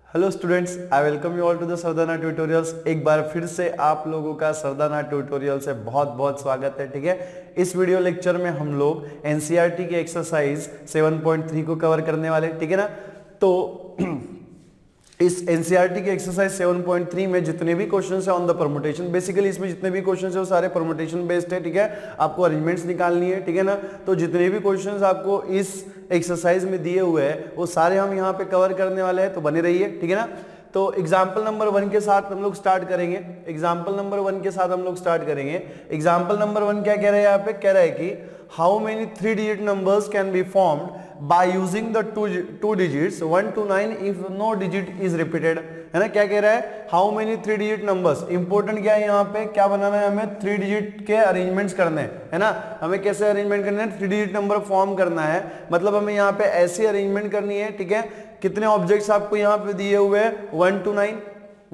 Hello students, I welcome you all to the Sardana tutorials. एक बार फिर से आप लोगों का सरदाना ट्यूटोरियल से बहुत बहुत स्वागत है। ठीक है, इस वीडियो लेक्चर में हम लोग एनसीईआरटी की एक्सरसाइज 7.3 को कवर करने वाले। ठीक है ना, तो इस एनसीईआरटी की एक्सरसाइज 7.3 में जितने भी क्वेश्चंस है ऑन द परमुटेशन, बेसिकली इसमें जितने भी क्वेश्चंस है वो सारे परमुटेशन बेस्ड है। ठीक है, आपको अरेंजमेंट्स निकालनी है। ठीक है ना, तो जितने भी क्वेश्चंस आपको इस एक्सरसाइज में दिए हुए हैं वो सारे हम यहाँ पे कवर करने वाले हैं, तो बने रहिए। ठीक है ना, तो एग्जाम्पल नंबर 1 के साथ हम लोग स्टार्ट करेंगे। एग्जाम्पल नंबर 1 के साथ हम लोग स्टार्ट करेंगे। एग्जाम्पल नंबर 1 क्या कह रहे हैं यहाँ पे? कह रहा है कि how many 3 digit numbers can be formed by using the two digits 1 to 9 if no digit is repeated. है ना, क्या कह रहा है? How many 3 digit numbers. Important क्या है यहाँ पे? क्या बनाना है हमें? 3 डिजिट के अरेंजमेंट्स करने हैं। है ना, हमें कैसे अरेंजमेंट करना है? 3 डिजिट नंबर फॉर्म करना है, मतलब हमें यहाँ पे ऐसी अरेंजमेंट करनी है। ठीक है, कितने ऑब्जेक्ट्स आपको यहाँ पे दिए हुए हैं? 1 to 9।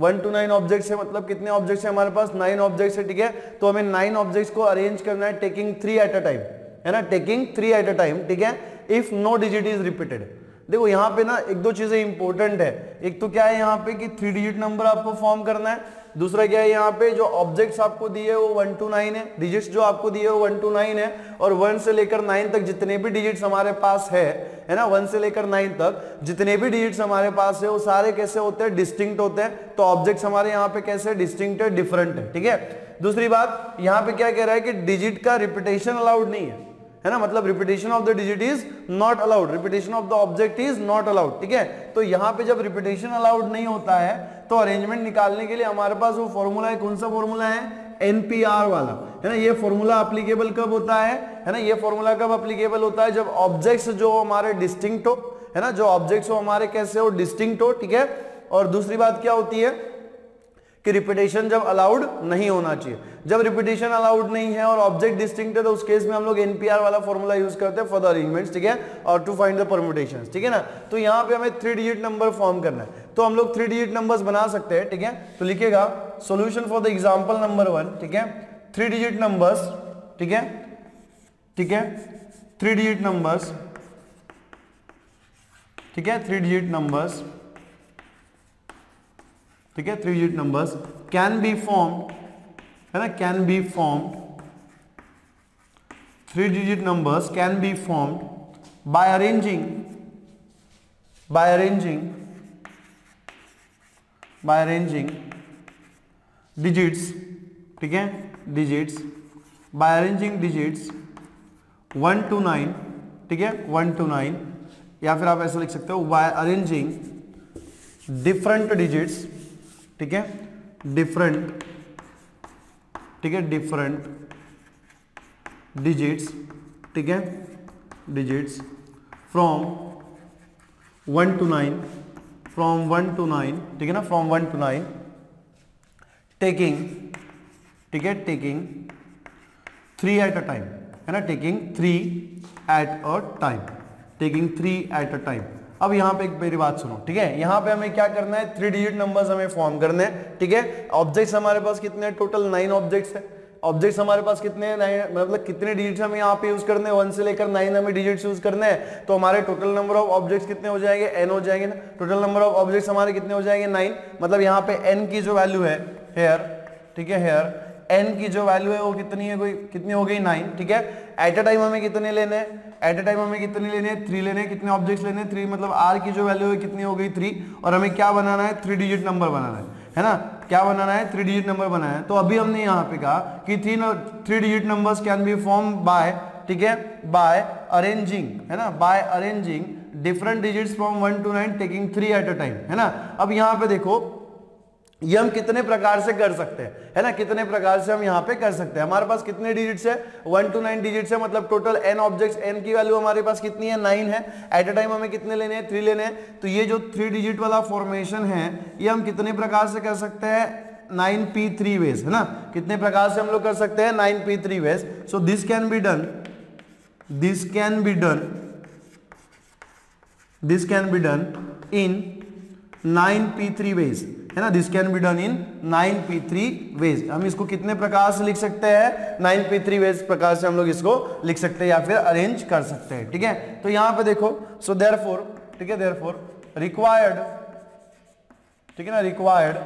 1 to 9 ऑब्जेक्ट्स है, मतलब कितने ऑब्जेक्ट्स है हमारे पास? 9 ऑब्जेक्ट्स है। ठीक है, तो हमें 9 ऑब्जेक्ट्स को अरेंज करना है टेकिंग 3 एट अ टाइम। है ना, टेकिंग 3 एट अ टाइम। ठीक है, if no digit is repeated. देखो यहाँ पे ना एक दो चीजें इंपॉर्टेंट है। एक तो क्या है यहाँ पे कि 3 डिजिट नंबर आपको फॉर्म करना है। दूसरा क्या है यहाँ पे, जो ऑब्जेक्ट्स आपको दिए वो 1 to 9 है, डिजिट्स जो आपको दिए वो 1 to 9 है, और 1 से लेकर 9 तक जितने भी डिजिट्स हमारे पास है ना, 1 से लेकर 9 तक जितने भी डिजिट्स हमारे पास है वो सारे कैसे होते हैं? डिस्टिंक्ट होते हैं। तो ऑब्जेक्ट्स हमारे यहाँ पे कैसे? डिस्टिंक्ट है, डिफरेंट है। ठीक है, दूसरी बात यहाँ पे क्या कह रहा है कि डिजिट का रिपीटेशन अलाउड नहीं है ना, मतलब repetition of the digit is not allowed, repetition of the object is not allowed. ठीक है, तो यहाँ पे जब रिपीटेशन अलाउड नहीं होता है तो अरेंजमेंट निकालने के लिए हमारे पास वो फॉर्मूला है। कौन सा फॉर्मूला है? एनपीआर वाला। है ना, ये फॉर्मूला एप्लीकेबल कब होता है ना, ये फॉर्मूला कब एप्लीकेबल होता है? जब ऑब्जेक्ट्स जो हमारे डिस्टिंक्ट हो, है ना, जो ऑब्जेक्ट्स हो हमारे कैसे हो? डिस्टिंक्ट हो। ठीक है, और दूसरी बात क्या होती है कि रिपीटेशन जब अलाउड नहीं होना चाहिए। जब रिपीटेशन अलाउड नहीं है और ऑब्जेक्ट डिस्टिंक्ट है तो उस केस में हम लोग एनपीआर वाला फॉर्मूला यूज करते हैं फॉर द अरेंजमेंट्स। ठीक है, और टू फाइंड द परम्यूटेशंस। ठीक है ना, तो यहाँ पे हमें 3 डिजिट नंबर फॉर्म करना है, तो हम लोग 3 डिजिट नंबर्स बना सकते हैं। ठीक है, तो लिखेगा solution for the example number 1। ठीक है, 3 डिजिट नंबर्स। ठीक है, ठीक है, 3 डिजिट नंबर्स। ठीक है, 3 डिजिट नंबर्स। ठीक है, 3 digit numbers can be formed, है ना, can be formed. 3 digit numbers can be formed by arranging digits. ठीक है, digits by arranging digits 1 to 9। ठीक है, 1 to 9, या फिर आप ऐसा लिख सकते हो बाय अरेंजिंग डिफरेंट डिजिट्स। ठीक है, डिफरेंट, ठीक है, डिफरेंट डिजिट्स। ठीक है, digits from 1 to 9, from 1 to 9। ठीक है ना, फ्रॉम 1 to 9 टेकिंग, ठीक है, टेकिंग 3 एट अ टाइम। है ना, taking 3 at a time, taking 3 at a time. अब यहाँ पे एक मेरी बात सुनो। ठीक है, यहाँ पे हमें क्या करना है? 3 डिजिट नंबर्स हमें फॉर्म करने हैं। ठीक है, ऑब्जेक्ट्स हमारे पास कितने हैं? टोटल 9 ऑब्जेक्ट्स है। ऑब्जेक्ट्स हमारे पास कितने हैं? 9, मतलब कितने डिजिट्स हमें यहाँ पे यूज करने हैं? 1 से लेकर 9 हमें डिजिट्स यूज करने हैं। तो हमारे टोटल नंबर ऑफ ऑब्जेक्ट्स कितने हो जाएंगे? n हो जाएंगे ना। टोटल नंबर ऑफ ऑब्जेक्ट्स हमारे कितने हो जाएंगे? 9। मतलब यहाँ पे n की जो वैल्यू है हेयर, ठीक है, हेयर n की जो वैल्यू है वो कितनी है? कोई कितनी हो गई? 9। ठीक है, एट अ टाइम हमें कितने लेने हैं? एट अ टाइम हमें कितने लेने हैं? 3 लेने हैं। कितने ऑब्जेक्ट्स लेने हैं? 3, मतलब r की जो वैल्यू है कितनी हो गई? 3। और हमें क्या बनाना है? 3 डिजिट नंबर बनाना है ना, क्या बनाना है? 3 डिजिट नंबर बनाना है। तो अभी हमने यहाँ पे कहा कि 3 digit numbers can be form by, ठीक है, बाय अरेंजिंग, है ना, by arranging different digits from 1 to 9 taking 3 at a time. है ना, अब यहाँ पे देखो ये हम कितने प्रकार से कर सकते हैं, है ना, कितने प्रकार से हम यहाँ पे कर सकते हैं। हमारे पास कितने डिजिट्स है? 1 to 9 डिजिट्स है, मतलब टोटल n ऑब्जेक्ट्स, n की वैल्यू हमारे पास कितनी है? 9 है। एट अ टाइम हमें कितने लेने हैं? 3 लेने हैं। तो ये जो 3 डिजिट वाला फॉर्मेशन है ये हम कितने प्रकार से कर सकते हैं? 9p3 वेज, है ना, कितने प्रकार से हम लोग कर सकते हैं? 9p3 ways. So this can be done, this can be done, this can be done in 9p3 ways, है ना, this can be done in 9p3 ways. हम इसको कितने प्रकार से लिख सकते हैं? 9p3 वेज प्रकार से हम लोग इसको लिख सकते हैं या फिर अरेंज कर सकते हैं। ठीक है, तो यहां पे देखो, सो देयरफॉर, ठीक है, देयरफॉर रिक्वायर्ड ठीक है ना, रिक्वायर्ड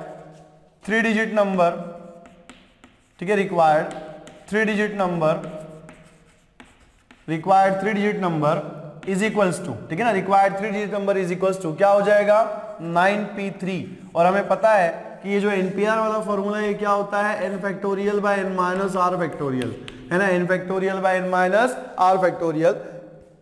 3 डिजिट नंबर, ठीक है, required 3 digit number is equals to, ठीक है ना, required 3 digit number is equals to क्या हो जाएगा 9p3। और हमें पता है कि ये जो NPR वाला फॉर्मूला ये क्या होता है, n factorial by n minus r factorial, है ना, n factorial by n minus r factorial.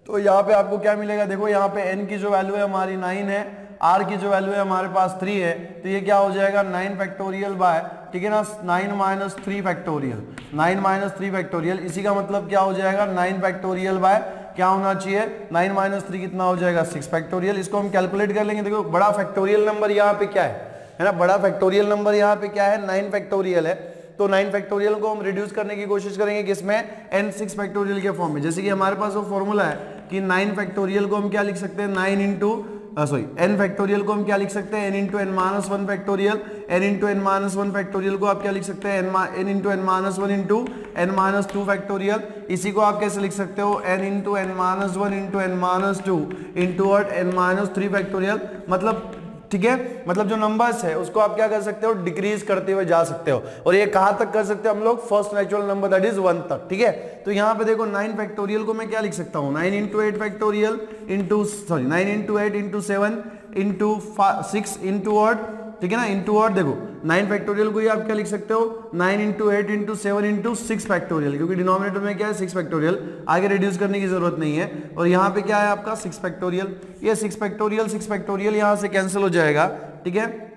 तो यहाँ पे आपको क्या मिलेगा, देखो यहाँ पे n की जो वैल्यू है हमारी 9 है, r की जो वैल्यू है हमारे पास 3 है, तो ये क्या हो जाएगा 9 फैक्टोरियल बाय, ठीक है ना, 9 माइनस 3 फैक्टोरियल, 9 माइनस 3 फैक्टोरियल। इसी का मतलब क्या हो जाएगा 9 फैक्टोरियल बाय क्या होना चाहिए 9 माइनस 3 कितना हो जाएगा 6 फैक्टोरियल। इसको हम कैलकुलेट कर लेंगे। देखो बड़ा फैक्टोरियल नंबर यहाँ पे क्या है ना, बड़ा फैक्टोरियल नंबर यहाँ पे क्या है 9 फैक्टोरियल है। तो 9 फैक्टोरियल को हम रिड्यूस करने की कोशिश करेंगे किसमें, n6 फैक्टोरियल के फॉर्म में। जैसे कि हमारे पास वो फॉर्मूला है कि 9 फैक्टोरियल को हम क्या लिख सकते हैं, 9 इंटू n फैक्टोरियल को हम क्या लिख सकते हैं, n into n minus 1 factorial, n into n minus 1 factorial को आप क्या लिख सकते हैं, n into n minus 1 into n minus 2 factorial. इसी को आप कैसे लिख सकते हो, n into n minus 1 into n minus 2 into n minus 3 factorial. मतलब ठीक है, मतलब जो नंबर्स है उसको आप क्या कर सकते हो, डिक्रीज करते हुए जा सकते हो। और ये कहां तक कर सकते हो हम लोग, first natural number that is 1 तक। ठीक है, तो यहाँ पे देखो 9 फैक्टोरियल को मैं क्या लिख सकता हूँ, 9 into 8 factorial into 9 into 8 into 7 into 6 into odd, ठीक है ना, इंटू ऑड। देखो 9 फैक्टोरियल को ही आप क्या लिख सकते हो, 9 इंटू 8 इंटू 7 इंटू 6 फैक्टोरियल, क्योंकि डिनोमिनेटर में क्या है 6 फैक्टोरियल, आगे रिड्यूस करने की जरूरत नहीं है। और यहाँ पे क्या है आपका 6 फैक्टोरियल, ये 6 फैक्टोरियल यहाँ से कैंसिल हो जाएगा, ठीक है।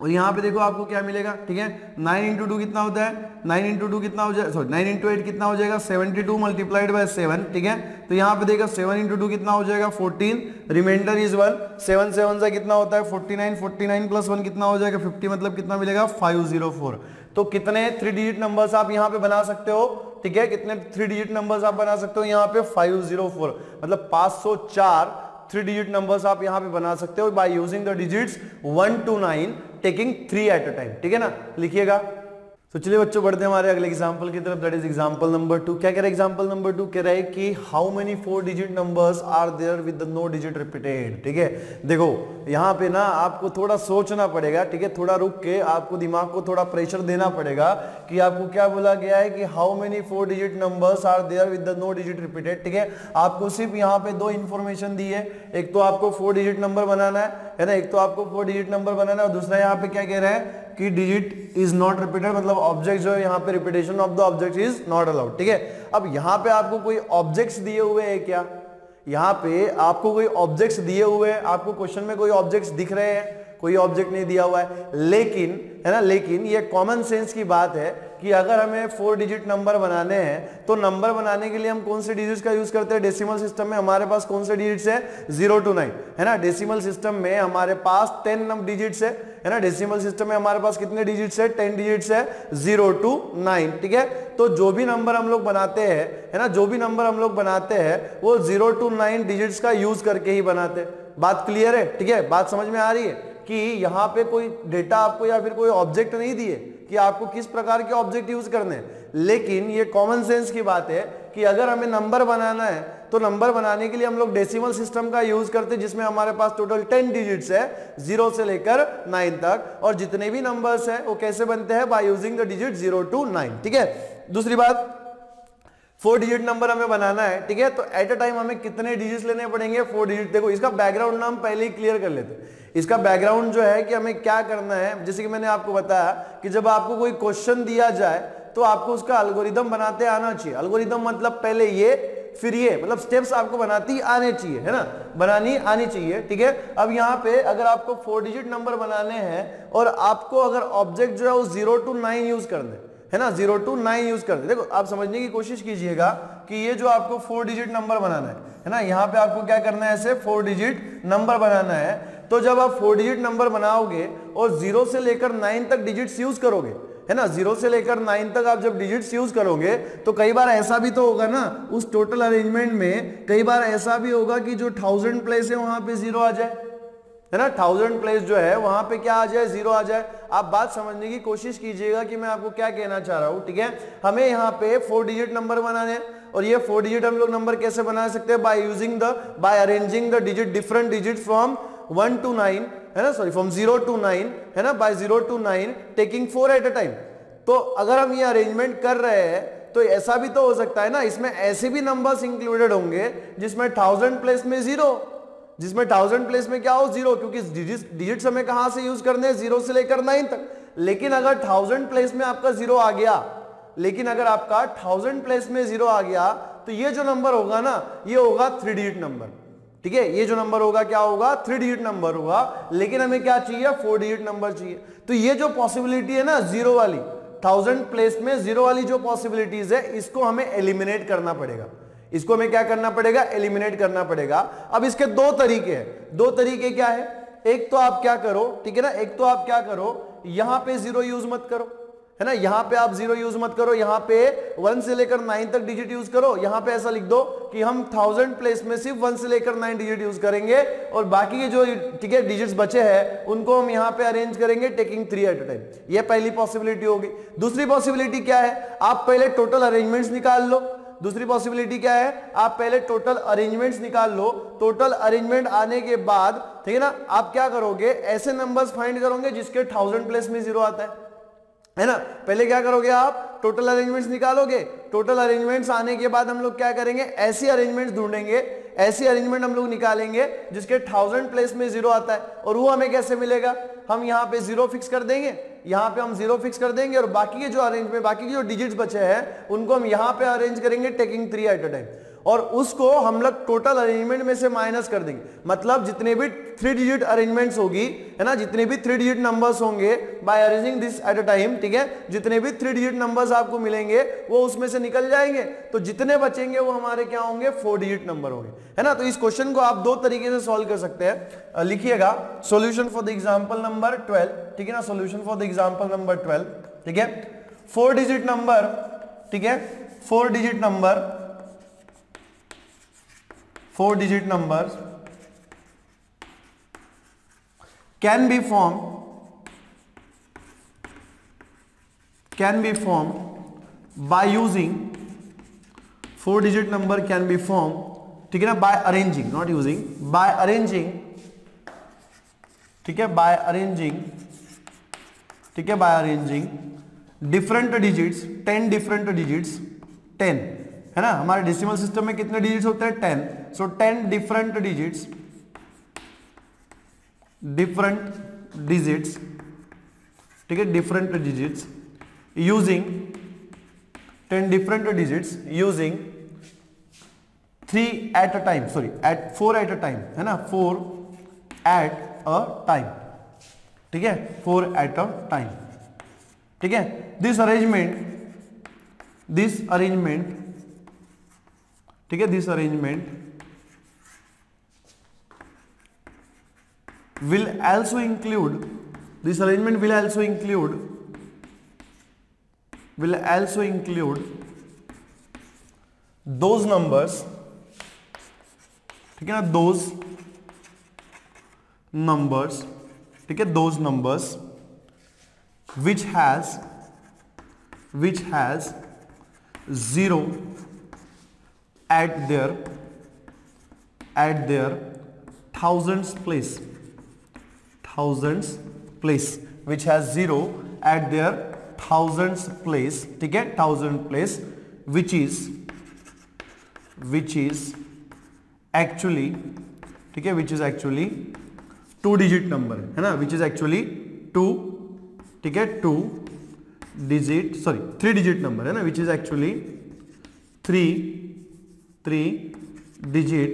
और यहाँ पे देखो आपको क्या मिलेगा, ठीक है, 9 इंटू 2 कितना होता है, 9 इंटू 2 कितना हो जाएगा, सॉरी 9 इंटू 8 कितना हो जाएगा 72 मल्टीप्लाइड बाय 7, ठीक है। तो यहाँ पे देखो 7 इंटू 2 कितना हो जाएगा 14, रिमाइंडर इज 1, 7 7 से कितना होता है 49, 49 प्लस 1 कितना हो जाएगा 50, मतलब कितना मिलेगा 504। तो कितने 3 डिजिट नंबर्स आप यहाँ पे बना सकते हो, ठीक है, कितने 3 डिजिट नंबर्स आप बना सकते हो यहाँ पे 504, मतलब 504 3 डिजिट नंबर्स आप यहां पे बना सकते हो bye using the digits 1 to 9 taking 3 at a time, ठीक है ना, लिखिएगा। तो चलिए बच्चों बढ़ते हैं हमारे अगले एग्जांपल की तरफ, दैट इज एग्जांपल नंबर 2। क्या कह रहा है एग्जांपल नंबर 2, कह रहा है कि how many 4 digit numbers are there with the no digit repeated. ठीक है, देखो यहाँ पे ना आपको थोड़ा सोचना पड़ेगा, ठीक है, थोड़ा रुक के आपको दिमाग को थोड़ा प्रेशर देना पड़ेगा कि आपको क्या बोला गया है कि how many 4 digit numbers are there with the no digit repeated. ठीक है, आपको सिर्फ यहाँ पे 2 इंफॉर्मेशन दी है, एक तो आपको 4 डिजिट नंबर बनाना है ना, एक तो आपको 4 डिजिट नंबर बनाना है, और दूसरा यहाँ पे क्या कह रहा है कि डिजिट इज नॉट रिपीटेड, मतलब ऑब्जेक्ट जो है यहाँ पे repetition of the object is not allowed. ठीक है, अब यहाँ पे आपको कोई ऑब्जेक्ट्स दिए हुए हैं क्या, यहाँ पे आपको कोई ऑब्जेक्ट्स दिए हुए हैं, आपको क्वेश्चन में कोई ऑब्जेक्ट्स दिख रहे हैं, कोई ऑब्जेक्ट नहीं दिया हुआ है, लेकिन है ना, लेकिन ये कॉमन सेंस की बात है कि अगर हमें 4 डिजिट नंबर बनाने हैं तो नंबर बनाने के लिए हम कौन से डिजिट्स का यूज करते हैं, डेसिमल सिस्टम में हमारे पास कौन से डिजिट्स है 0 to 9, है ना, डेसिमल सिस्टम में हमारे पास 10 डिजिट्स है ना, डेसिमल सिस्टम में हमारे पास कितने डिजिट्स है 10 डिजिट्स है 0 to 9। ठीक है, तो जो भी नंबर हम लोग बनाते हैं, है ना, जो भी नंबर हम लोग बनाते हैं वो 0 to 9 डिजिट्स का यूज करके ही बनाते हैं। बात क्लियर है, ठीक है, बात समझ में आ रही है कि यहाँ पे कोई डेटा आपको या फिर कोई ऑब्जेक्ट नहीं दिए कि आपको किस प्रकार के ऑब्जेक्ट यूज करने हैं, लेकिन ये कॉमन सेंस की बात है कि अगर हमें नंबर बनाना है तो नंबर बनाने के लिए हम लोग डेसिमल सिस्टम का यूज करते हैं, जिसमें हमारे पास टोटल 10 डिजिट्स है 0 से लेकर 9 तक, और जितने भी नंबर्स है वो कैसे बनते हैं bye using the digit 0 to 9। ठीक है, दूसरी बात 4 डिजिट नंबर हमें बनाना है, ठीक है, तो एट अ टाइम हमें कितने डिजिट्स लेने पड़ेंगे 4 डिजिट। देखो इसका बैकग्राउंड नाम पहले ही क्लियर कर लेते हैं। इसका बैकग्राउंड जो है कि हमें क्या करना है, जैसे कि मैंने आपको बताया कि जब आपको कोई क्वेश्चन दिया जाए तो आपको उसका एल्गोरिदम बनाते आना चाहिए। एल्गोरिदम मतलब पहले ये फिर ये, मतलब स्टेप्स आपको बनाती आने चाहिए, है ना, बनानी आनी चाहिए। ठीक है, अब यहाँ पे अगर आपको 4 डिजिट नंबर बनाने हैं और आपको अगर ऑब्जेक्ट जो है वो 0 to 9 यूज कर दे, है ना, 0 to 9 यूज कर दे। देखो आप समझने की कोशिश कीजिएगा कि ये जो आपको 4 डिजिट नंबर बनाना है ना, यहाँ पे आपको क्या करना है, ऐसे 4 डिजिट नंबर बनाना है। तो जब आप 4 डिजिट नंबर बनाओगे और 0 से लेकर 9 तक डिजिट्स यूज करोगे, है ना, 0 से लेकर 9 तक आप जब डिजिट्स यूज करोगे तो कई बार ऐसा भी तो होगा ना, उस टोटल अरेंजमेंट में कई बार ऐसा भी होगा कि जो 1000 प्लेस है वहां पे 0 आ जाए, है ना, 1000 प्लेस जो है वहां पे क्या आ जाए 0 आ जाए। आप बात समझने की कोशिश कीजिएगा कि मैं आपको क्या कहना चाह रहा हूं। ठीक है, हमें यहाँ पे 4 डिजिट नंबर बनाने हैं, और ये 4 डिजिट हम लोग नंबर कैसे बना सकते हैं by arranging the digit different digit from 1 to 9, है ना, सॉरी फ्रॉम 0 to 9, है ना, by 0 to 9 taking 4 at a time. तो अगर हम ये अरेंजमेंट कर रहे हैं तो ऐसा भी तो हो सकता है ना, इसमें ऐसे भी नंबर्स इंक्लूडेड होंगे जिसमें 1000 प्लेस में 0, जिसमें 1000 प्लेस में क्या हो 0, क्योंकि डिजिट्स हमें कहां से यूज करने हैं 0 से लेकर 9 तक। लेकिन अगर 1000 प्लेस में आपका 0 आ गया, लेकिन अगर आपका 1000 प्लेस में 0 आ गया तो ये जो नंबर होगा ना ये होगा 3 डिजिट नंबर। ठीक है, ये जो नंबर होगा क्या होगा 3 डिजिट नंबर होगा। लेकिन हमें क्या चाहिए 4 डिजिट नंबर चाहिए। तो ये जो पॉसिबिलिटी है ना 0 वाली, 1000 प्लेस में 0 वाली जो पॉसिबिलिटीज है इसको हमें एलिमिनेट करना पड़ेगा। इसको हमें क्या करना पड़ेगा, एलिमिनेट करना पड़ेगा। अब इसके दो तरीके हैं। दो तरीके क्या है, एक तो आप क्या करो, ठीक है ना, एक तो आप क्या करो यहां पे 0 यूज मत करो, है ना, यहां पे आप 0 यूज मत करो, यहां पे 1 से लेकर 9 तक डिजिट यूज करो। यहां पे ऐसा लिख दो कि हम 1000 प्लेस में सिर्फ 1 से लेकर 9 डिजिट यूज करेंगे और बाकी के जो ठीक है डिजिट्स बचे हैं उनको हम यहां पे अरेंज करेंगे टेकिंग 3 एट अ टाइम। ये पहली पॉसिबिलिटी होगी। दूसरी पॉसिबिलिटी क्या है, आप पहले टोटल अरेंजमेंट्स निकाल लो। दूसरी पॉसिबिलिटी क्या है, आप पहले टोटल अरेंजमेंट्स निकाल लो। टोटल अरेंजमेंट आने के बाद ठीक है ना आप क्या करोगे, ऐसे नंबर्स फाइंड करोगे जिसके 1000 प्लेस में 0 आता है ना। पहले क्या करोगे आप टोटल अरेंजमेंट्स निकालोगे। टोटल अरेंजमेंट्स आने के बाद हम लोग क्या करेंगे, ऐसी अरेंजमेंट्स ढूंढेंगे, ऐसी अरेंजमेंट हम लोग निकालेंगे जिसके 1000 प्लेस में 0 आता है। और वो हमें कैसे मिलेगा, हम यहाँ पे 0 फिक्स कर देंगे, यहाँ पे हम 0 फिक्स कर देंगे और बाकी के जो अरेंजमेंट, बाकी के जो डिजिट्स बचे हैं उनको हम यहाँ पे अरेंज करेंगे टेकिंग 3 एट अ टाइम। और उसको हम लोग टोटल अरेंजमेंट में से माइनस कर देंगे। मतलब जितने भी 3 डिजिट अरेंजमेंट्स होगी, है ना, जितने भी 3 डिजिट नंबर्स होंगे by arranging this at a time, ठीक है, जितने भी 3 डिजिट नंबर्स आपको मिलेंगे वो उसमें से निकल जाएंगे। तो जितने बचेंगे वो हमारे क्या होंगे 4 डिजिट नंबर होंगे, है ना। तो इस क्वेश्चन को आप दो तरीके से सॉल्व कर सकते हैं। लिखिएगा solution for the example number 12, ठीक है ना, solution for the example number 12, ठीक है। 4 डिजिट नंबर, ठीक है, 4 digit number, 4 digit numbers can be formed by using 4 digit number can be formed, ठीक है ना, by arranging, not using, by arranging, ठीक है, by arranging, ठीक है, by arranging different digits, 10 different digits, 10 है ना, हमारे डेसिमल सिस्टम में कितने डिजिट्स होते हैं 10, सो 10 डिफरेंट डिजिट्स, ठीक है, different digits using 10 different digits using 3 at a time, sorry at 4 at a time, है ना, 4 एट अ टाइम, ठीक है, 4 एट अ टाइम, ठीक है। दिस अरेंजमेंट, ठीक है, this arrangement will also include, this arrangement will also include those numbers, ठीक है ना, those numbers, ठीक है, those numbers which has 0 at their thousands place, which has 0 at their thousands place, ठीक है, 1000 place, which is actually, ठीक है, which is actually 2 digit number, है ना, which is actually 2, ठीक है, 2 digit, sorry 3 digit number, है ना, which is actually 3 digit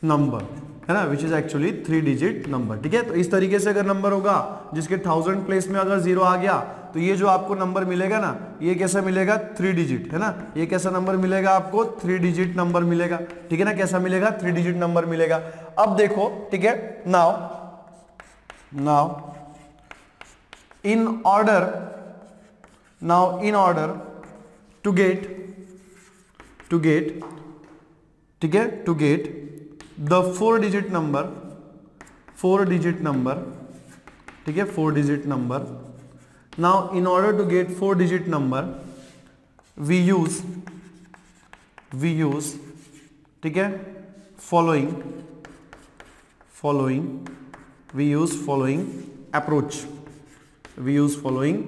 number, है ना, which is actually 3 digit number, ठीक है। तो इस तरीके से अगर नंबर होगा जिसके 1000 प्लेस में अगर 0 आ गया तो ये जो आपको नंबर मिलेगा ना ये कैसा मिलेगा 3 डिजिट, है ना, ये कैसा नंबर मिलेगा आपको 3 डिजिट नंबर मिलेगा, ठीक है ना, कैसा मिलेगा 3 डिजिट नंबर मिलेगा। अब देखो, ठीक है, now in order to get, ठीक है, to get the 4 digit number, ठीक है, 4 digit number. Now in order to get 4 digit number we use, ठीक है, following we use following approach, we use following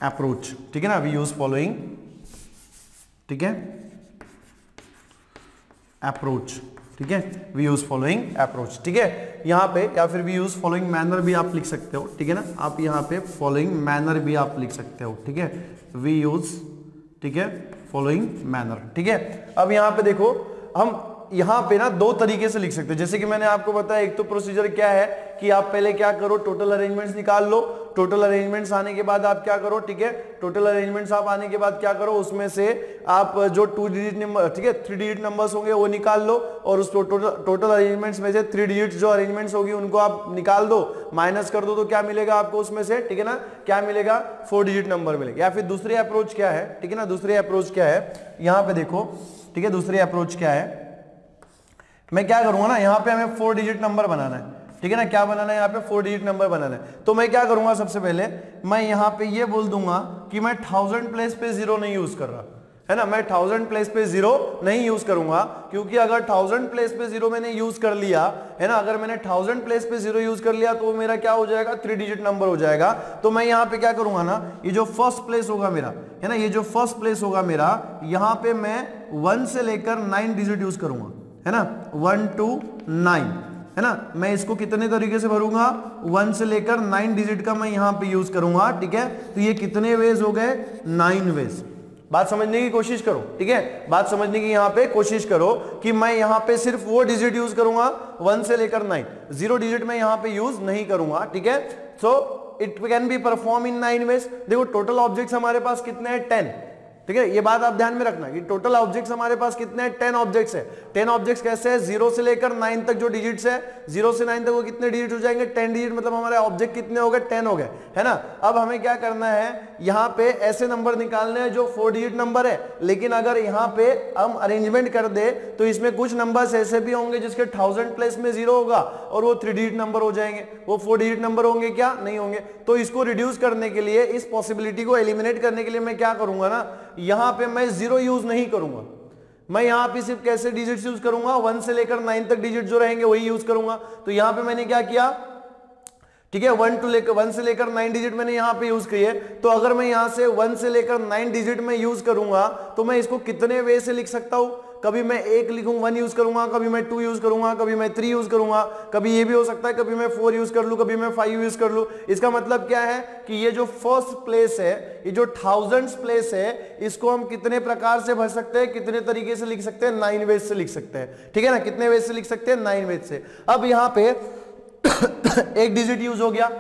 approach, ठीक है ना, वी यूज फॉलोइंग, ठीक है, अप्रोच, ठीक है, वी यूज फॉलोइंग अप्रोच, ठीक है, यहां पे, या फिर वी यूज फॉलोइंग मैनर भी आप लिख सकते हो, ठीक है ना, आप यहां पे फॉलोइंग मैनर भी आप लिख सकते हो, ठीक है, वी यूज, ठीक है, फॉलोइंग मैनर, ठीक है। अब यहां पे देखो, हम यहां पे ना दो तरीके से लिख सकते हैं, जैसे कि मैंने आपको बताया, एक तो प्रोसीजर क्या है कि आप पहले क्या करो, टोटल अरेंजमेंट्स निकाल लो, टोटल अरेंजमेंट्स आने के बाद आप क्या करो, ठीक है, टोटल अरेंजमेंट्स आप आने के बाद क्या करो, उसमें से आप जो 2 डिजिट नंबर, ठीक है, 3 डिजिट नंबर्स होंगे वो निकाल लो, और उस टोटल अरेंजमेंट्स में से 3 डिजिट जो अरेंजमेंट्स होगी उनको आप निकाल दो, माइनस कर दो, तो क्या मिलेगा आपको उसमें से, ठीक है ना, क्या मिलेगा, 4 डिजिट नंबर मिलेगा। या फिर दूसरी अप्रोच क्या है, ठीक है ना, दूसरी अप्रोच क्या है, यहां पे देखो, ठीक है, दूसरी अप्रोच क्या है, मैं क्या करूंगा ना, यहां पे हमें 4 डिजिट नंबर बनाना है, ठीक है ना, क्या बनाना है, यहाँ पे 4 डिजिट नंबर बनाना है, तो मैं क्या करूंगा, सबसे पहले मैं यहाँ पे ये बोल दूंगा कि मैं 1000 प्लेस पे 0 नहीं यूज कर रहा, है ना, मैं 1000 प्लेस पे 0 नहीं यूज करूंगा, क्योंकि अगर 1000 प्लेस पे 0 मैंने यूज कर लिया, है ना, अगर मैंने 1000 प्लेस पे 0 यूज कर लिया तो मेरा क्या हो जाएगा, 3 डिजिट नंबर हो जाएगा। तो मैं यहाँ पे क्या करूंगा ना, ये जो फर्स्ट प्लेस होगा मेरा, है ना, ये जो फर्स्ट प्लेस होगा मेरा, यहाँ पे मैं 1 से लेकर 9 डिजिट यूज करूंगा, है ना, 1 to 9, है ना, मैं इसको कितने तरीके से भरूंगा, 1 से लेकर 9 डिजिट का मैं यहां पे यूज करूंगा, ठीक है, तो ये कितने वेज हो गए, 9 वेज। बात समझने की कोशिश करो, ठीक है, बात समझने की यहां पे कोशिश करो कि मैं यहां पे सिर्फ वो डिजिट यूज करूंगा 1 से लेकर 9, 0 डिजिट मैं यहां पे यूज नहीं करूंगा, ठीक है। So it can be perform in 9 ways. देखो टोटल ऑब्जेक्ट्स हमारे पास कितने हैं, 10, ठीक है, ये बात आप ध्यान में रखना कि टोटल ऑब्जेक्ट्स हमारे पास कितने हैं, 10 ऑब्जेक्ट्स है। 10 ऑब्जेक्ट्स कैसे है, 0 से लेकर 9 तक जो डिजिट्स है, 0 से 9 तक वो कितने डिजिट हो जाएंगे, 10 डिजिट, मतलब हमारे ऑब्जेक्ट कितने हो गए, 10 हो गए, है ना। अब हमें क्या करना है, यहाँ पे ऐसे नंबर निकालने हैं जो 4 डिजिट नंबर है, लेकिन अगर यहाँ पे हम अरेंजमेंट कर दे तो इसमें कुछ नंबर्स ऐसे भी होंगे जिसके 1000 प्लेस में 0 होगा और वो 3 डिजिट नंबर हो जाएंगे, वो 4 डिजिट नंबर होंगे क्या, नहीं होंगे। तो इसको रिड्यूस करने के लिए, इस पॉसिबिलिटी को एलिमिनेट करने के लिए मैं क्या करूंगा ना, यहाँ पे मैं 0 यूज नहीं करूंगा, मैं यहां पे सिर्फ कैसे डिजिट्स यूज करूंगा, 1 से लेकर 9 तक डिजिट जो रहेंगे वही यूज करूंगा। तो यहां पे मैंने क्या किया, ठीक है, 1 से लेकर 9 डिजिट मैंने यहां पे यूज किए। तो अगर मैं यहां से 1 से लेकर 9 डिजिट में यूज करूंगा तो मैं इसको कितने वे से लिख सकता हूं, कभी मैं 1 लिखूं, 1 यूज करूंगा, कभी मैं 2 यूज करूंगा, कभी मैं 3 यूज करूंगा, कभी ये भी हो सकता है कभी मैं 4 यूज कर लूं, कभी मैं 5 यूज कर लूं। इसका मतलब क्या है कि ये जो फर्स्ट प्लेस है, ये जो 1000 प्लेस है, इसको हम कितने प्रकार से भर सकते हैं, कितने तरीके से लिख सकते हैं, 9 वेज से लिख सकते हैं, ठीक है ना, कितने वेज से लिख सकते हैं, 9 वेज से। अब यहां पे एक डिजिट यूज हो गया।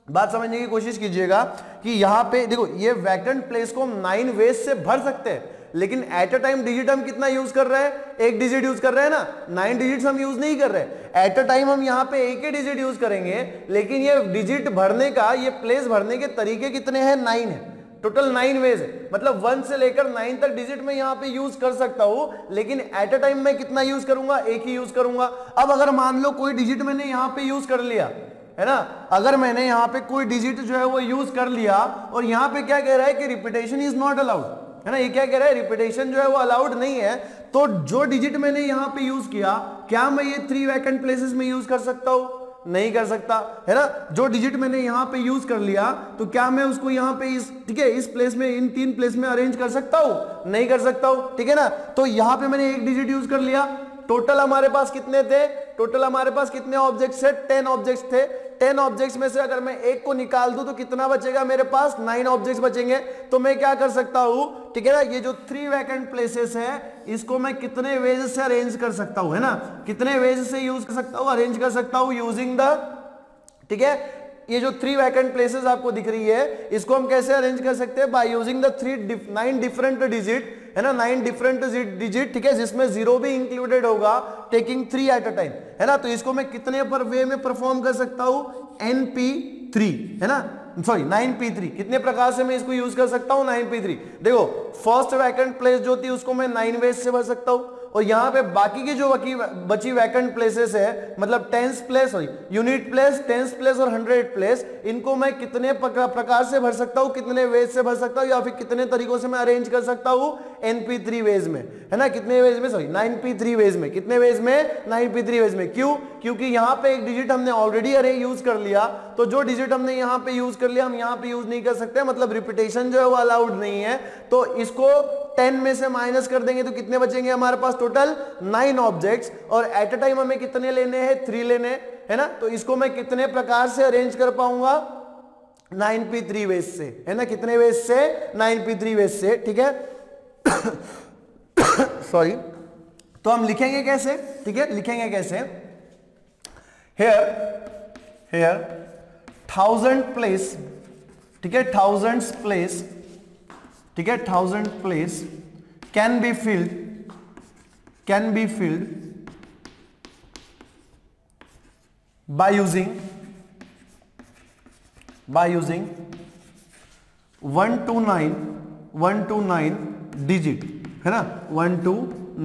बात समझने की कोशिश कीजिएगा कि यहां पे देखो, ये वैकेंट प्लेस को हम 9 वेज से भर सकते हैं, लेकिन एट अ टाइम डिजिट हम कितना यूज कर रहे हैं, एक डिजिट यूज कर रहे हैं ना, 9 डिजिट्स हम यूज नहीं कर रहे। एट अ टाइम हम यहां पे एक ही डिजिट यूज करेंगे, लेकिन ये डिजिट भरने का, ये प्लेस भरने के तरीके कितने हैं, 9 है, टोटल 9 वेज है। मतलब 1 से लेकर 9 तक डिजिट में यहां पे यूज कर सकता हूं, लेकिन एट अ टाइम मैं कितना यूज करूंगा, एक ही यूज करूंगा। अब अगर मान लो कोई डिजिट मैंने यहां पे यूज कर लिया, है ना, अगर मैंने यहां पे कोई डिजिट जो है वो यूज कर लिया और यहां पे क्या कह रहा है कि रिपीटेशन इज नॉट अलाउड, है ना, ये क्या कह रहा है, रिपीटेशन जो है वो अलाउड नहीं है। तो जो डिजिट मैंने यहां पे यूज किया, क्या मैं ये 3 वैकेंट प्लेसेस में यूज कर सकता हूं, नहीं कर सकता, है ना। जो डिजिट मैंने यहां पे यूज कर लिया, तो क्या मैं उसको यहां पे इस, ठीक है, इस प्लेस में, इन 3 प्लेस में अरेंज कर सकता हूं, नहीं कर सकता हूं, ठीक है ना। तो यहां पे मैंने एक डिजिट यूज कर लिया। टोटल हमारे पास कितने थे, टोटल हमारे पास कितने ऑब्जेक्ट्स थे, 10 ऑब्जेक्ट्स थे। 10 ऑब्जेक्ट्स में से अगर मैं एक को निकाल दूं तो कितना बचेगा मेरे पास, 9 ऑब्जेक्ट्स बचेंगे। तो मैं क्या कर सकता हूं, ठीक है ना, ये जो 3 वैकेंट प्लेसेस है, इसको मैं कितने वेज से अरेंज कर सकता हूं, है ना, कितने वेज से यूज कर सकता हूं, अरेंज कर सकता हूं यूजिंग द, ठीक है, ये जो 3 वैकेंट प्लेसेस आपको दिख रही है, इसको हम कैसे अरेंज कर सकते हैं, bye using the 9 different digit, है ना, 9 डिफरेंट डिजिट, ठीक है, जिसमें 0 भी इंक्लूडेड होगा, टेकिंग 3 एट अ टाइम, है ना। तो इसको मैं कितने पर वे में परफॉर्म कर सकता हूं, NP3, है ना, सॉरी 9P3, कितने प्रकार से मैं इसको यूज कर सकता हूं, 9P3। देखो फर्स्ट वैकेंट प्लेस जो थी उसको मैं 9 वेज से भर सकता हूं, और यहाँ पे बाकी की जो बची वैकेंट प्लेसेस है, मतलब tens place, unit place, tens place और 100 प्लेस, इनको मैं कितने प्रकार से भर सकता हूँ, कितने वेज से भर सकता हूँ, या फिर कितने तरीकों से मैं अरेंज कर सकता हूँ, NP3 वेज में, है ना। कितने वेज में, 9P3 वेज में। कितने वेज में, 9P3 वेज में। क्यों? क्योंकि यहाँ पे एक डिजिट हमने ऑलरेडी अरे यूज कर लिया, तो जो डिजिट हमने यहाँ पे यूज कर लिया हम यहाँ पे यूज नहीं कर सकते, मतलब रिपीटेशन जो है वो अलाउड नहीं है। तो इसको 10 में से माइनस कर देंगे तो कितने बचेंगे हमारे पास, टोटल 9 ऑब्जेक्ट्स, और एट अ टाइम हमें कितने लेने हैं, 3 लेने, है ना। तो इसको मैं कितने प्रकार से अरेंज कर पाऊंगा, 9P3 वेज से, है ना। कितने वेज से, 9P3 वेज से, ठीक है। सॉरी, तो हम लिखेंगे कैसे, ठीक है, लिखेंगे कैसे, here 1000 प्लेस, ठीक है, 1000 प्लेस, ठीक है, 1000 place can be filled by using 1 to 9 digit, है ना, 1 to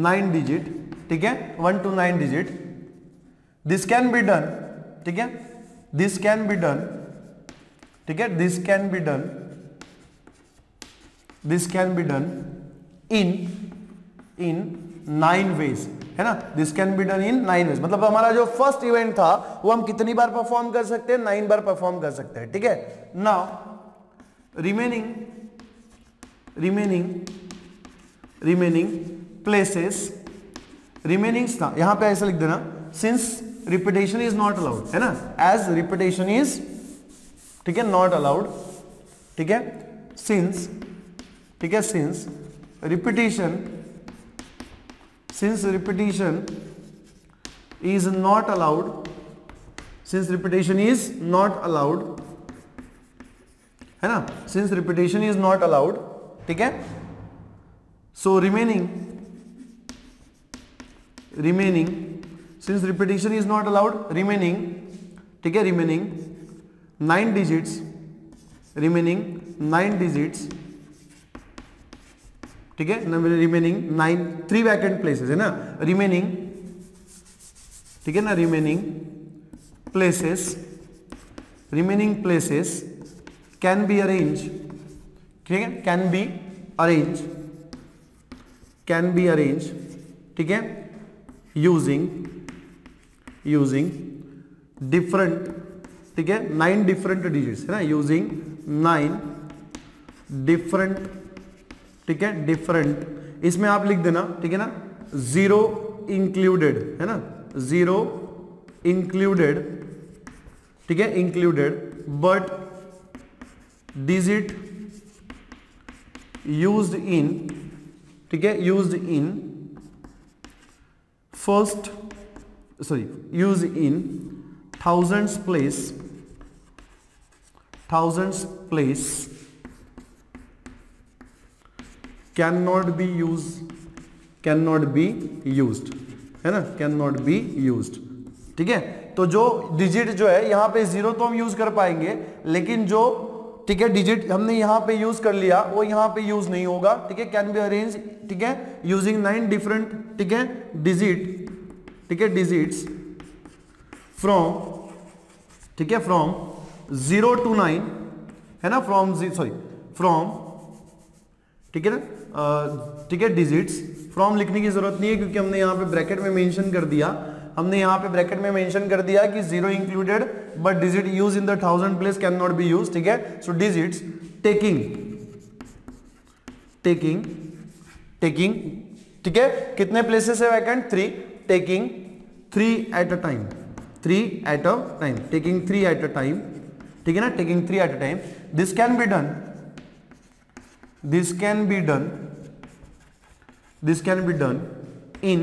9 डिजिट, ठीक है, 1 to 9 digit. This can be done, ठीक है, दिस कैन बी डन, ठीक है, this can be done in 9 ways, है ना। This can be done in 9 ways, मतलब हमारा जो फर्स्ट इवेंट था वो हम कितनी बार परफॉर्म कर सकते हैं, 9 बार परफॉर्म कर सकते हैं, ठीक है। नाउ रिमेनिंग प्लेसेस, था, यहां पे ऐसा लिख देना, since repetition is not allowed, है ना, एज रिपीटेशन इज, ठीक है, नॉट अलाउड, ठीक है, सिंस, ठीक है, since repetition is not allowed, since repetition is not allowed, है ना, since repetition is not allowed, ठीक है, so remaining since repetition is not allowed, remaining, ठीक है, remaining 9 digits, ठीक है, रिमेनिंग 9, 3 वैकेंट प्लेसेस, है ना, रिमेनिंग, ठीक है ना, remaining places can be arrange, ठीक है, कैन बी अरेंज, ठीक है, यूजिंग डिफरेंट, ठीक है, 9 डिफरेंट डिजिट्स, है ना, यूजिंग 9 डिफरेंट, ठीक है, डिफरेंट, इसमें आप लिख देना, ठीक है ना, 0 इंक्लूडेड, है ना, 0 इंक्लूडेड, ठीक है, included, but digit used in, ठीक है, used in thousands place cannot be used, है ना, cannot be used, ठीक है। तो जो डिजिट जो है यहाँ पे 0 तो हम यूज कर पाएंगे, लेकिन जो, ठीक है, डिजिट हमने यहाँ पे यूज कर लिया वो यहाँ पे यूज नहीं होगा, ठीक है, कैन बी अरेंज, ठीक है, यूजिंग 9 डिफरेंट, ठीक है, डिजिट्स फ्रॉम, ठीक है, फ्रॉम 0 to 9, है ना, फ्रॉम, ठीक है ना, ठीक है, डिजिट्स, फ्रॉम लिखने की जरूरत नहीं है क्योंकि हमने यहाँ पे ब्रैकेट में मेंशन कर दिया, कि 0 included but digit use in the 1000 place can not be use, ठीक है। सो डिजिट्स टेकिंग, ठीक है, कितने प्लेसेस है vacant, 3, taking 3 at a time, taking 3 at a time, ठीक है ना, taking 3 at a time. This can be done in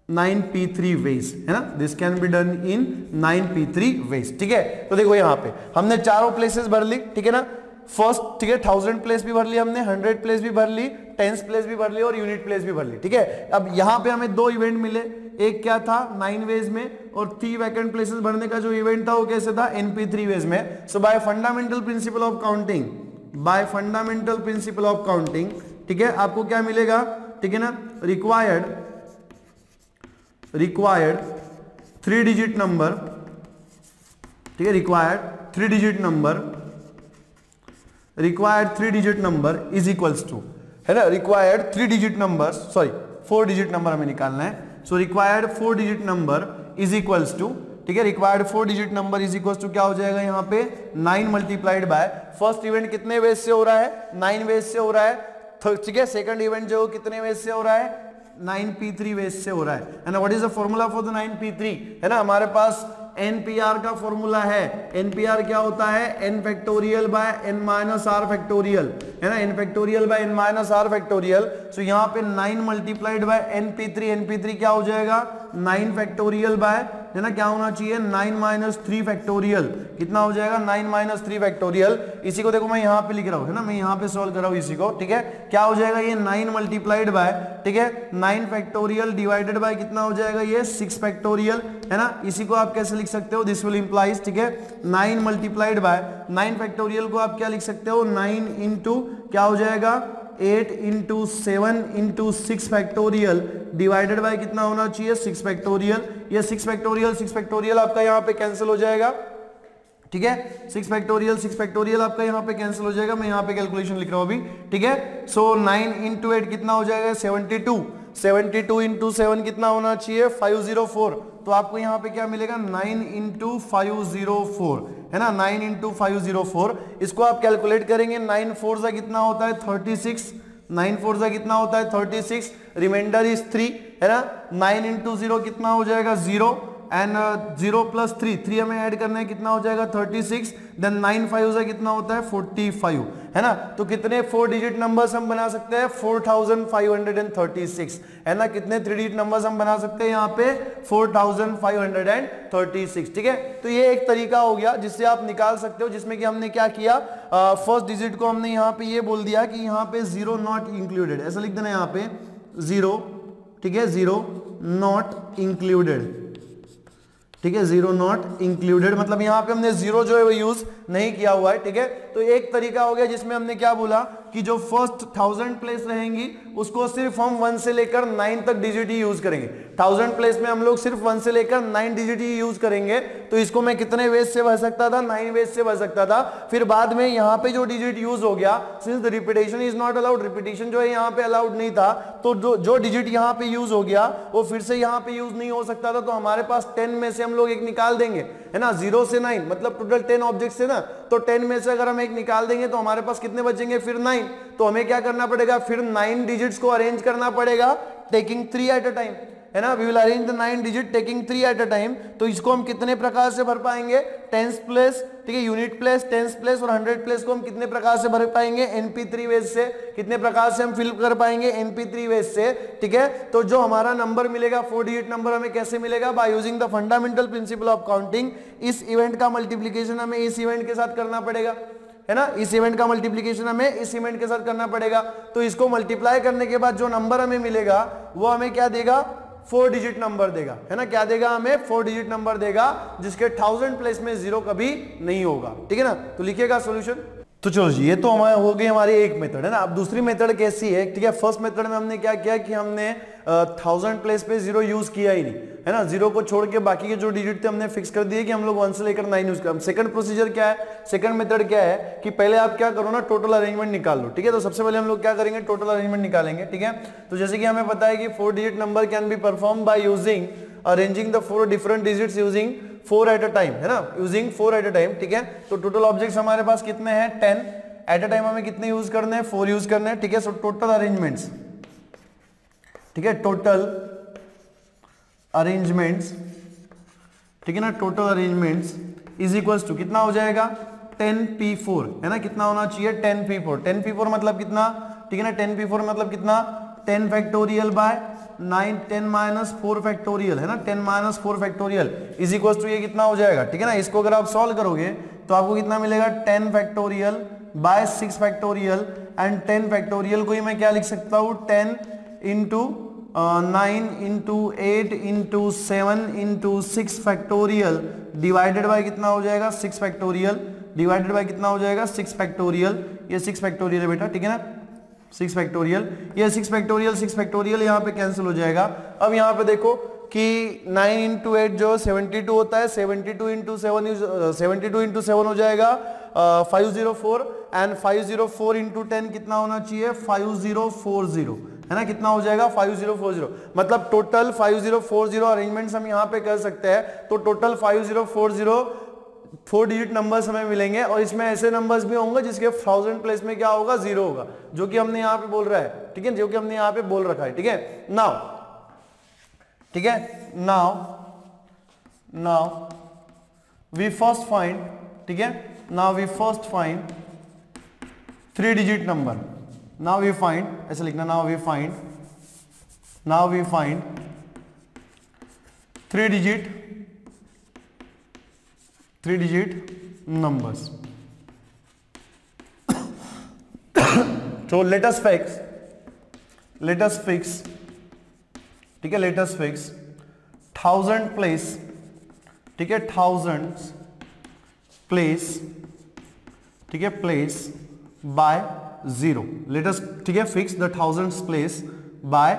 9P3 ways, है ना, this can be done in 9P3 ways, ठीक है। तो देखो यहाँ पे हमने चारों प्लेसेस भर ली, ठीक है ना, फर्स्ट, ठीक है, 1000 प्लेस भी भर ली हमने, 100 प्लेस भी भर ली, टेंस प्लेस भी भर ली और यूनिट प्लेस भी भर ली, ठीक है। अब यहाँ पे हमें 2 इवेंट मिले, एक क्या था 9 वेज में, और 3 वैकेंट प्लेसेस भरने का जो इवेंट था वो कैसे था, NP3 वेज में। So by fundamental principle of counting, ठीक है, आपको क्या मिलेगा, ठीक है ना, रिक्वायर्ड 3 डिजिट नंबर, ठीक है, required 3 digit number is equals to, है ना, required 3 digit number, sorry 4 digit number हमें निकालना है। So required 4 digit number is equals to, ठीक है, required 4 digit number is equals to क्या हो जाएगा यहाँ पे 9 मल्टीप्लाइड बाय, फर्स्ट इवेंट कितने वेज से हो रहा है, 9 वेज से हो रहा है, ठीक है, सेकंड इवेंट जो कितने वेज से हो रहा है, 9p3 वेज से हो रहा है ना। What is the formula for the 9p3, है ना, हमारे पास NPR का फॉर्मूला है। NPR क्या होता है, n factorial by n minus R factorial, है ना, n factorial by n minus R factorial. So यहाँ पे 9 मल्टीप्लाइड बाय np3 क्या हो जाएगा 9 फैक्टोरियल बाय, है ना, क्या होना चाहिए 9 माइनस 3 फैक्टोरियल, कितना हो जाएगा 9 माइनस 3 फैक्टोरियल। इसी को देखो मैं यहाँ पे लिख रहा हूँ, है ना, मैं यहाँ पे सॉल्व कर रहा हूँ इसी को, ठीक है, क्या हो जाएगा ये 9 मल्टीप्लाइड बाय, ठीक है, 9 फैक्टोरियल डिवाइडेड बाय कितना हो जाएगा ये 6 फैक्टोरियल, है ना। इसी को आप कैसे लिख सकते हो, दिस विल इंप्लाइज, ठीक है, 9 मल्टीप्लाइड बाय 9 फैक्टोरियल को आप क्या लिख सकते हो 9 इंटू क्या हो जाएगा 8 into 7 into 6 factorial divided by कितना होना चाहिए 6 फैक्टोरियल। ये 6 फैक्टोरियल आपका यहाँ पे कैंसिल हो जाएगा, ठीक है, 6 फैक्टोरियल आपका यहाँ पे कैंसिल हो जाएगा। मैं यहाँ पे कैलकुलेशन लिख रहा हूँ अभी, ठीक है। सो 9 इंटू 8 कितना हो जाएगा 72 इंटू 7 कितना होना चाहिए 504। तो आपको यहाँ पे क्या मिलेगा 9 इंटू 504, है ना, 9 इंटू 504। इसको आप कैलकुलेट करेंगे 9 4 सा कितना होता है 36, 9 4 सा कितना होता है 36, रिमाइंडर इज 3, है ना। 9 इंटू 0 कितना हो जाएगा 0 एंड 0 प्लस 3 हमें ऐड करना है, कितना हो जाएगा 36, देन 9 5 से कितना होता है 45, है ना। तो कितने 4 डिजिट नंबर्स हम बना सकते हैं 4536, है ना। कितने 3 डिजिट नंबर्स हम बना सकते हैं यहाँ पे 4536, ठीक है। तो ये एक तरीका हो गया जिससे आप निकाल सकते हो, जिसमें कि हमने क्या किया फर्स्ट डिजिट को हमने यहाँ पे ये बोल दिया कि यहाँ पे 0 नॉट इंक्लूडेड, ऐसा लिख देना यहाँ पे 0, ठीक है, 0 नॉट इंक्लूडेड, ठीक है, 0 नॉट इंक्लूडेड, मतलब यहाँ पे हमने 0 जो है वो यूज नहीं किया हुआ है, ठीक है। तो एक तरीका हो गया जिसमें हमने क्या बोला कि जो फर्स्ट 1000 प्लेस रहेंगी उसको सिर्फ हम 1 से लेकर 9 तक डिजिट ही यूज करेंगे। 1000 प्लेस में हम लोग सिर्फ 1 से लेकर 9 डिजिट ही यूज करेंगे। तो इसको मैं कितने वेज से भर सकता था 9 वेज से भर सकता था। फिर बाद में यहाँ पे जो डिजिट यूज हो गया, since the repetition is not allowed, repetition जो है यहाँ पे अलाउड नहीं था, तो जो डिजिट यहाँ पे यूज हो गया वो फिर से यहाँ पे यूज नहीं हो सकता था। तो हमारे पास 10 में से हम लोग एक निकाल देंगे, है ना, 0 से 9 मतलब टोटल 10 ऑब्जेक्ट्स है ना, तो 10 में से अगर हम एक निकाल देंगे तो हमारे पास कितने बचेंगे फिर 9। तो हमें क्या करना पड़ेगा फिर 9 डिजिट्स को अरेंज करना पड़ेगा टेकिंग 3 एट अ टाइम, है ना। We will arrange the 9 digit taking 3 at a time. तो इसको हम कितने प्रकार से भर पाएंगे 10s प्लेस, ठीक है, यूनिट प्लेस, 10s प्लेस और 100 प्लेस को हम कितने प्रकार से भर पाएंगे np3 वेज से, कितने प्रकार से हम फिल कर पाएंगे np3 वेज से, ठीक है। तो जो हमारा नंबर मिलेगा 4 डिजिट नंबर हमें कैसे मिलेगा bye using the fundamental principle of counting. इस इवेंट का मल्टीप्लीकेशन हमें इस इवेंट के साथ करना पड़ेगा, है ना, इस इवेंट का मल्टीप्लीकेशन हमें इस इवेंट के साथ करना पड़ेगा। तो इसको मल्टीप्लाई करने के बाद जो नंबर हमें मिलेगा वो हमें क्या देगा 4 डिजिट नंबर देगा, है ना, क्या देगा हमें 4 डिजिट नंबर देगा जिसके 1000 प्लेस में 0 कभी नहीं होगा, ठीक है ना। तो लिखिएगा सॉल्यूशन। तो चलो जी, ये तो हमारे हो गई हमारी एक मेथड, है ना। अब दूसरी मेथड कैसी है, ठीक है। फर्स्ट मेथड में हमने क्या किया कि हमने 1000 प्लेस पे 0 यूज किया ही नहीं, है ना, 0 को छोड़ के बाकी के जो डिजिट थे हमने फिक्स कर दिए कि हम लोग 1 से लेकर 9 यूज करें। सेकंड प्रोसीजर क्या है, सेकंड मेथड क्या है कि पहले आप क्या करो ना टोटल अरेंजमेंट निकाल लो, ठीक है। तो सबसे पहले हम लोग क्या करेंगे टोटल अरेंजमेंट निकालेंगे, ठीक है। तो जैसे कि हमें पता है कि 4 digit number can be perform by using arranging the 4 different digits using 4 at a time, है ना, यूजिंग 4 एट अ टाइम, ठीक है। तो टोटल ऑब्जेक्ट्स हमारे पास कितने हैं 10, एट अ टाइम हमें कितने यूज करने हैं 4 यूज करने हैं, ठीक है। सो टोटल अरेंजमेंट्स, ठीक है, टोटल अरेंजमेंट्स, ठीक है ना, total arrangements is equals to कितना हो जाएगा 10p4, है ना, कितना होना चाहिए 10p4। 10p4 मतलब कितना, ठीक है ना, 10p4 मतलब कितना 10 फैक्टोरियल बाय 9 10 माइनस 4 फैक्टोरियल, है ना, 10 minus 4 factorial is equals to ये कितना हो जाएगा, ठीक है ना। इसको अगर आप सॉल्व करोगे तो आपको कितना मिलेगा 10 factorial by 6 factorial and 10 factorial को ही मैं क्या लिख सकता हूँ 10 into 9 into 8 into 7 into 6 factorial divided by कितना हो जाएगा 6 फैक्टोरियल डिवाइडेड बाय कितना हो जाएगा 6 फैक्टोरियल। ये 6 फैक्टोरियल है बेटा, ठीक है ना। 6 फैक्टोरियल, ये 6 फैक्टोरियल यहाँ पे कैंसिल हो जाएगा। अब यहाँ पे देखो कि 9 इंटू 8 जो 72 होता है, 72 इंटू 7 हो जाएगा 504 एंड 504 इंटू 10 कितना होना चाहिए 5040 है ना, कितना हो जाएगा 5040। मतलब टोटल 5040 अरेंजमेंट्स हम यहाँ पे कर सकते हैं। तो टोटल 5040 4 डिजिट नंबर्स हमें मिलेंगे और इसमें ऐसे नंबर्स भी होंगे जिसके 1000 प्लेस में क्या होगा 0 होगा, जो कि हमने यहाँ पे बोल रहा है, ठीक है, जो कि हमने यहाँ पे बोल रखा है, ठीक है। नाउ ठीक है, नाउ वी फर्स्ट फाइंड, ठीक है, now we first find 3 digit number. Now we find, ऐसे लिखना, now we find 3 digit numbers. So let us fix, ठीक है, let us fix 1000 place, ठीक है, 1000 place, ठीक है, place by 0। let us, ठीक है, fix the 1000 place by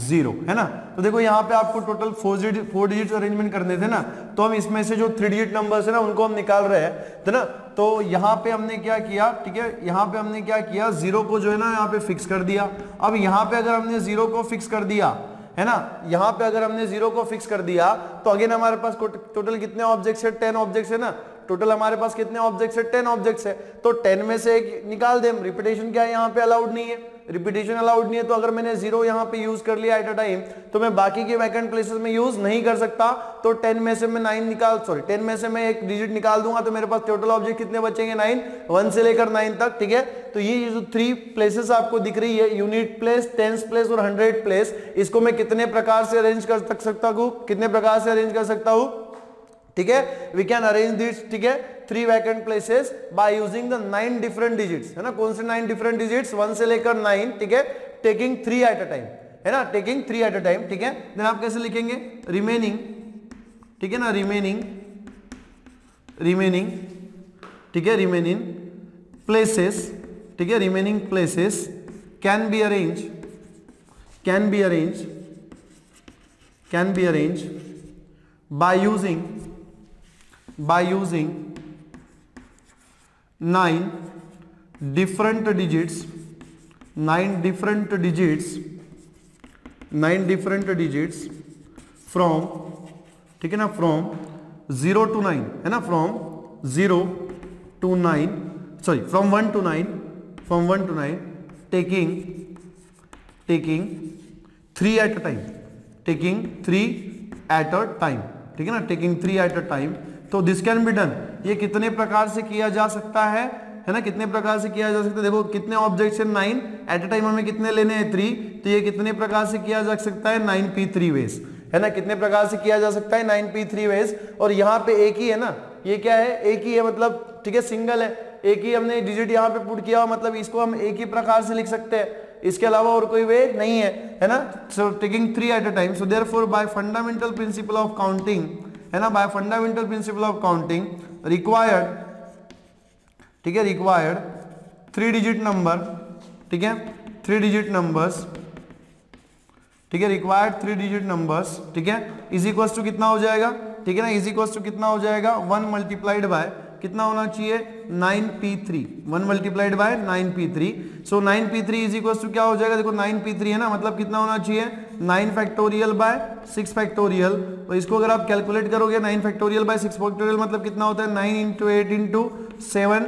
0 है ना। तो देखो यहाँ पे आपको टोटल 4 डिजिट अरेंजमेंट करने थे ना, तो हम इसमें से जो 3 डिजिट नंबर्स है ना उनको हम निकाल रहे हैं, है ना। तो यहाँ पे हमने क्या किया, ठीक है, यहाँ पे हमने क्या किया, 0 को जो है ना यहाँ पे फिक्स कर दिया। अब यहाँ पे अगर हमने 0 को फिक्स कर दिया है ना, यहाँ पे अगर हमने 0 को फिक्स कर दिया तो अगेन हमारे पास टोटल कितने ऑब्जेक्ट्स है, 10 ऑब्जेक्ट्स है ना। टोटल हमारे पास कितने ऑब्जेक्ट्स है, 10 ऑब्जेक्ट्स है। तो 10 में से एक निकाल दे, रिपीटेशन क्या है यहाँ पे अलाउड नहीं है, रिपीटेशन अलाउड नहीं है। तो अगर मैंने 0 यहाँ पे यूज कर लिया एट अ टाइम तो मैं बाकी के वैकेंट प्लेसेस में यूज नहीं कर सकता। तो 10 में से मैं 10 में से मैं एक डिजिट निकाल दूंगा तो मेरे पास टोटल ऑब्जेक्ट कितने बचेंगे 9, 1 से लेकर 9 तक, ठीक है। तो ये जो 3 प्लेसेस आपको दिख रही है, यूनिट प्लेस, 10th प्लेस और 100th प्लेस, इसको मैं कितने प्रकार से अरेंज कर सकता हूँ, कितने प्रकार से अरेंज कर सकता हूँ, ठीक है। वी कैन अरेंज दिस, ठीक है, 3 vacant places bye using the 9 different digits, है ना। कौन से 9 डिफरेंट डिजिट्स, 1 से लेकर 9, ठीक है, टेकिंग 3 एट अ टाइम, है ना, टेकिंग 3 एट अ टाइम, ठीक है। देन आप कैसे लिखेंगे, रिमेनिंग, ठीक है ना, रिमेनिंग, ठीक है, रिमेनिंग प्लेसेस, ठीक है, remaining places can be arrange by using 9 different digits from, ठीक है ना, from 0 to 9, है ना, from 0 to 9, sorry, from 1 to 9, taking 3 at a time, ठीक है ना, टेकिंग 3 एट अ टाइम। तो दिस कैन बी डन, ये कितने प्रकार से किया जा सकता है ना, कितने प्रकार से किया जा सकता है। देखो कितने ऑब्जेक्ट्स हैं 9 एट अ टाइम, हमें कितने लेने हैं 3, तो ये कितने प्रकार से किया जा सकता है 9p3 वेज, है ना, कितने प्रकार से किया जा सकता है 9p3 वेज। और यहाँ पे एक ही है ना, ये क्या है, एक ही है, मतलब ठीक है, सिंगल है, एक ही हमने डिजिट यहाँ पे पुट किया, मतलब इसको हम एक ही प्रकार से लिख सकते हैं, इसके अलावा और कोई वे नहीं है ना। So taking 3 at a time, so therefore by fundamental principle of counting, है ना, bye fundamental principle of counting required, ठीक है, रिक्वायर्ड 3 डिजिट नंबर, ठीक है, 3 डिजिट नंबर्स, ठीक है, रिक्वायर्ड 3 डिजिट नंबर्स, ठीक है, इज इक्वल टू कितना हो जाएगा, ठीक है ना, इज इक्वल टू कितना हो जाएगा 1 मल्टीप्लाइड बाय कितना होना चाहिए 9p3, 1 multiplied by 9p3। So 9p3 is equal to क्या हो जाएगा, देखो 9p3 है ना, मतलब कितना होना चाहिए 9 फैक्टोरियल बाय 6 फैक्टोरियल। तो इसको अगर आप कैलकुलेट करोगे 9 फैक्टोरियल बाय 6 फैक्टोरियल मतलब कितना होता है 9 into 8 into 7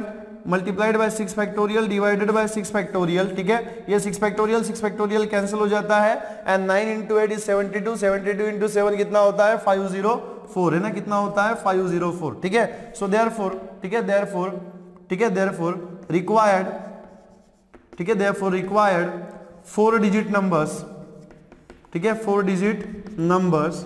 multiplied by 6 factorial divided by 6 factorial, ठीक है। ये 6 फैक्टोरियल कैंसिल हो जाता है एंड 9 इंटू 8 इज 72, 72 इंटू 7 कितना होता है 504, है ना, कितना होता है 504, ठीक है। सो देयरफॉर, ठीक है, देयरफॉर, ठीक है, देयरफॉर रिक्वायर्ड, ठीक है, देयरफॉर रिक्वायर्ड 4 डिजिट नंबर्स, ठीक है, 4 डिजिट नंबर्स,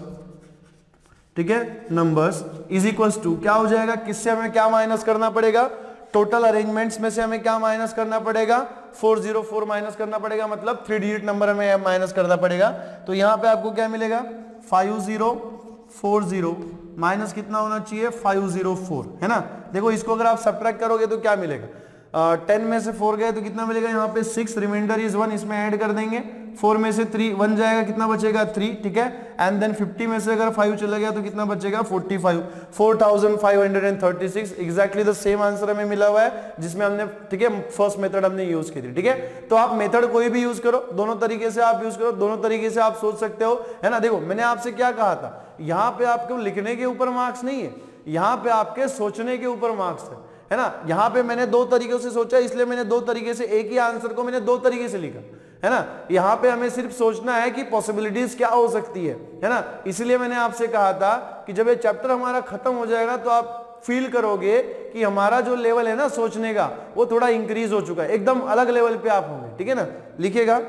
ठीक है, नंबर्स इज इक्वल्स टू क्या हो जाएगा, किससे हमें क्या माइनस करना पड़ेगा, टोटल अरेंजमेंट्स में से हमें क्या माइनस करना पड़ेगा 404 माइनस करना पड़ेगा, मतलब 3 डिजिट नंबर हमें माइनस करना पड़ेगा। तो यहां पे आपको क्या मिलेगा 5040 माइनस कितना होना चाहिए 504, है ना। देखो इसको अगर आप सब्ट्रैक्ट करोगे तो क्या मिलेगा, 10 में से 4 गए तो कितना मिलेगा यहाँ पे 6, रिमाइंडर इज 1, इसमें ऐड कर देंगे, 4 में से 3 1 जाएगा, कितना बचेगा 3, ठीक है। एंड देन 50 में से अगर 5 चला गया तो कितना बचेगा 45, 4536, एग्जैक्टली द सेम आंसर हमें मिला हुआ है जिसमें हमने, ठीक है, फर्स्ट मेथड हमने यूज की थी, ठीक है। तो आप मेथड कोई भी यूज करो, दोनों तरीके से आप यूज करो, दोनों तरीके से आप सोच सकते हो, है ना। देखो मैंने आपसे क्या कहा था, यहाँ पे आपको लिखने के ऊपर मार्क्स नहीं है, यहाँ पे आपके सोचने के ऊपर मार्क्स है ना। यहाँ पे मैंने दो तरीकों से सोचा, इसलिए मैंने दो तरीके से, एक ही आंसर को मैंने दो तरीके से लिखा, है ना। यहाँ पे हमें सिर्फ सोचना है कि पॉसिबिलिटीज क्या हो सकती है ना। इसलिए मैंने आपसे कहा था कि जब ये चैप्टर हमारा खत्म हो जाएगा तो आप फील करोगे कि हमारा जो लेवल है ना सोचने का, वो थोड़ा इंक्रीज हो चुका है, एकदम अलग लेवल पे आप होंगे, ठीक है ना। लिखिएगा